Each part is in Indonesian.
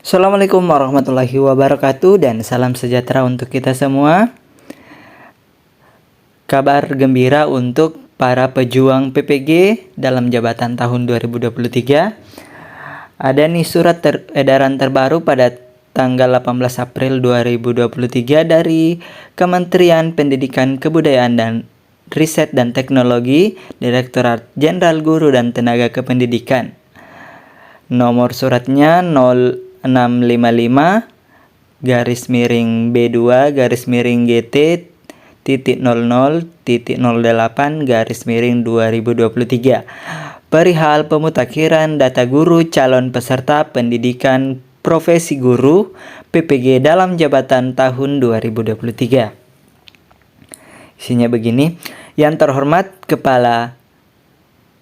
Assalamualaikum warahmatullahi wabarakatuh dan salam sejahtera untuk kita semua. Kabar gembira untuk para pejuang PPG dalam jabatan tahun 2023. Ada nih surat edaran terbaru pada tanggal 18 April 2023 dari Kementerian Pendidikan Kebudayaan dan Riset dan Teknologi, Direktorat Jenderal Guru dan Tenaga Kependidikan. Nomor suratnya 0655 garis miring B2 garis miring GT titik 00 titik 08 garis miring 2023 perihal pemutakhiran data guru calon peserta pendidikan profesi guru PPG dalam jabatan tahun 2023. Isinya begini, yang terhormat Kepala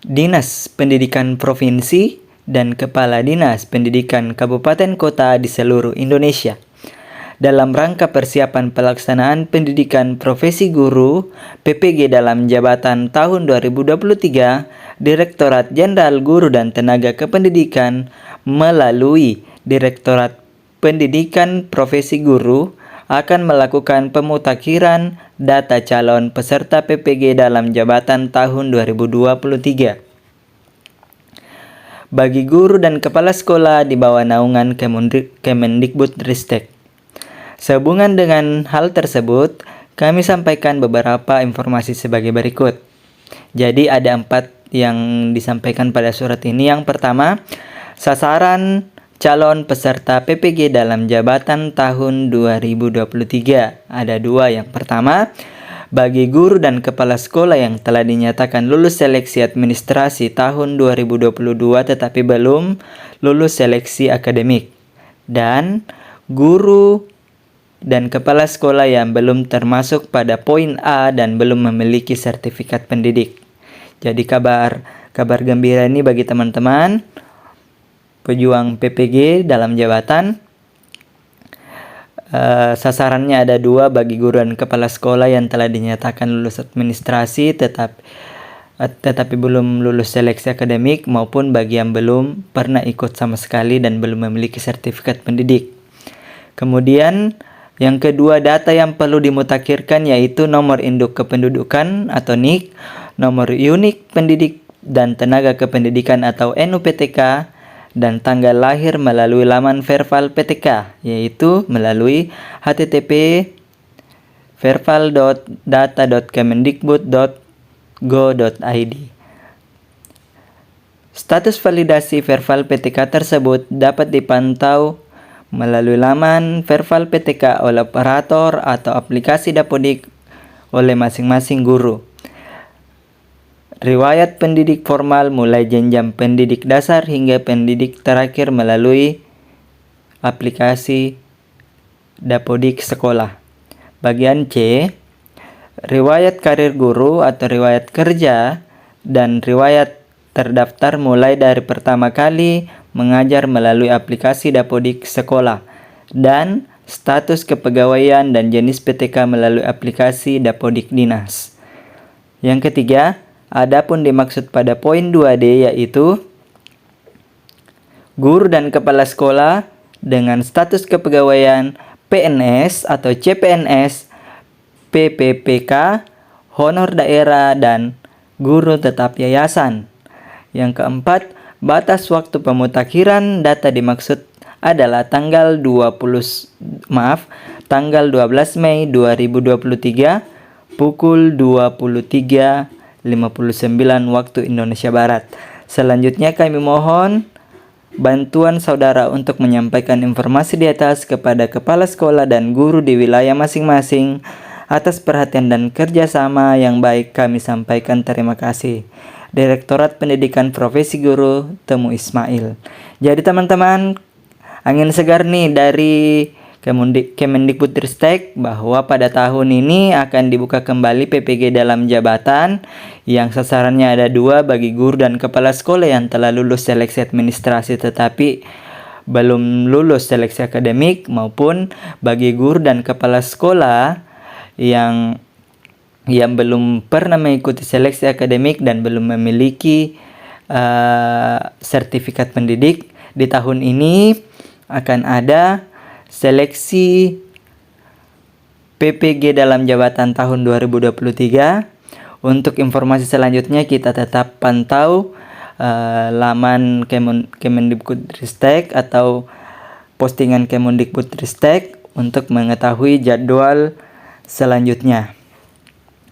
Dinas Pendidikan Provinsi dan Kepala Dinas Pendidikan Kabupaten Kota di seluruh Indonesia. Dalam rangka persiapan pelaksanaan pendidikan profesi guru PPG dalam jabatan tahun 2023, Direktorat Jenderal Guru dan Tenaga Kependidikan melalui Direktorat Pendidikan Profesi Guru akan melakukan pemutakhiran data calon peserta PPG dalam jabatan tahun 2023. Bagi guru dan kepala sekolah di bawah naungan Kemendikbudristek. Sehubungan dengan hal tersebut, kami sampaikan beberapa informasi sebagai berikut. Jadi ada 4 yang disampaikan pada surat ini. Yang pertama, sasaran calon peserta PPG dalam jabatan tahun 2023. Ada 2. Yang pertama, bagi guru dan kepala sekolah yang telah dinyatakan lulus seleksi administrasi tahun 2022 tetapi belum lulus seleksi akademik, dan guru dan kepala sekolah yang belum termasuk pada poin A dan belum memiliki sertifikat pendidik. Jadi kabar gembira ini bagi teman-teman pejuang PPG dalam jabatan. Sasarannya ada 2 bagi guru dan kepala sekolah yang telah dinyatakan lulus administrasi tetapi belum lulus seleksi akademik, maupun bagi yang belum pernah ikut sama sekali dan belum memiliki sertifikat pendidik. Kemudian yang kedua, data yang perlu dimutakhirkan yaitu nomor induk kependudukan atau NIK, nomor unik pendidik dan tenaga kependidikan atau NUPTK, dan tanggal lahir melalui laman Verval PTK, yaitu melalui http verval.data.kemendikbud.go.id. Status validasi Verval PTK tersebut dapat dipantau melalui laman Verval PTK oleh operator atau aplikasi Dapodik oleh masing-masing guru. Riwayat pendidik formal mulai jenjang pendidik dasar hingga pendidik terakhir melalui aplikasi Dapodik sekolah. Bagian C, riwayat karir guru atau riwayat kerja dan riwayat terdaftar mulai dari pertama kali mengajar melalui aplikasi Dapodik sekolah, dan status kepegawaian dan jenis PTK melalui aplikasi Dapodik Dinas. Yang ketiga, adapun dimaksud pada poin 2D yaitu guru dan kepala sekolah dengan status kepegawaian PNS atau CPNS, PPPK, honor daerah, dan guru tetap yayasan. Yang keempat, batas waktu pemutakhiran data dimaksud adalah tanggal 12 Mei 2023 pukul 23.59 waktu Indonesia Barat. Selanjutnya kami mohon bantuan saudara untuk menyampaikan informasi di atas kepada kepala sekolah dan guru di wilayah masing-masing. Atas perhatian dan kerjasama yang baik kami sampaikan terima kasih. Direktorat Pendidikan Profesi Guru, Temu Ismail. Jadi teman-teman, angin segar nih dari Kemendikbudristek bahwa pada tahun ini akan dibuka kembali PPG dalam jabatan yang sasarannya ada 2 bagi guru dan kepala sekolah yang telah lulus seleksi administrasi tetapi belum lulus seleksi akademik, maupun bagi guru dan kepala sekolah yang belum pernah mengikuti seleksi akademik dan belum memiliki sertifikat pendidik. Di tahun ini akan ada seleksi PPG dalam jabatan tahun 2023. Untuk informasi selanjutnya kita tetap pantau laman Kemendikbudristek atau postingan Kemendikbudristek untuk mengetahui jadwal selanjutnya.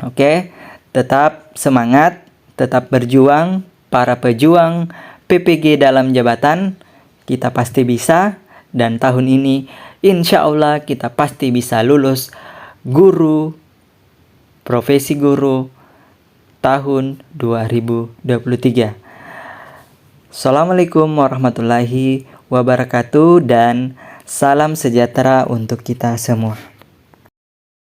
Oke, tetap semangat, tetap berjuang, para pejuang PPG dalam jabatan, kita pasti bisa, dan tahun ini insya Allah kita pasti bisa lulus guru, profesi guru tahun 2023. Assalamualaikum warahmatullahi wabarakatuh dan salam sejahtera untuk kita semua.